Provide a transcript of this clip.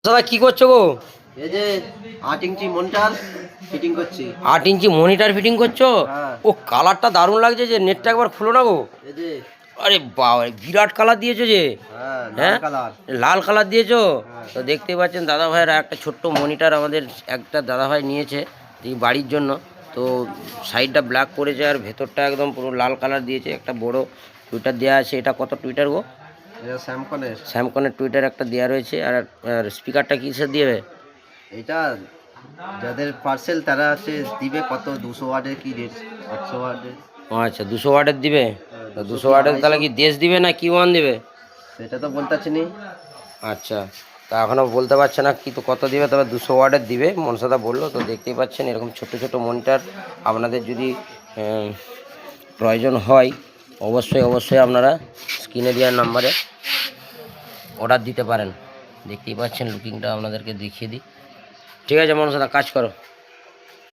দাদা কি করছো গো? এই যে 8 ইঞ্চি মনিটর ফিটিং করছি। 8 ইঞ্চি মনিটর ফিটিং করছো? হ্যাঁ। ও কালারটা দারুণ লাগছে, যে নেটটা একবার খুলো না গো। এই যে আরে বাবা, বিরাট কালার দিয়েছো যে। হ্যাঁ, লাল হ্যাঁ, কালার। লাল কালার দিয়েছো। হ্যাঁ। তো দেখতেই পাচ্ছেন দাদা ভাইয়ের একটা ছোট্ট মনিটর আমাদের একটা দাদা ভাই নিয়েছে এই বাড়ির জন্য। তো সাইডটা ব্ল্যাক করেছে আর ভেতরটা একদম পুরো লাল কালার দিয়েছে। একটা বড় টুইটার দেওয়া আছে। এটা কত টুইটার গো? এটা স্যামসংয়ের। স্যামসংয়ের টুইটার একটা দেওয়া রয়েছে। আর স্পিকারটা কিসের দিবে? এটা যাদের পার্সেল তারা আছে দিবে কত 200 ওয়াটের কি রেট 800 ওয়াটের। ও আচ্ছা, 200 ওয়াটের দিবে। তো 200 ওয়াটের তাহলে কি দেশ দিবে না কি ওয়ান দিবে? সেটা তো বলতে পারছি নি। আচ্ছা, তা এখনও বলতে পারছে না কি তো কত দিবে, তবে 200 ওয়াটের দিবে মনসাদা বললো। তো দেখতেই পাচ্ছেন এরকম ছোট ছোট মনিটর আপনাদের যদি প্রয়োজন হয় অবশ্যই আপনারা স্ক্রিনে দেওয়ার নাম্বারে অর্ডার দিতে পারেন। দেখতেই পাচ্ছেন লুকিংটা আপনাদেরকে দেখিয়ে দিই। ঠিক আছে মনসাদা, কাজ করো।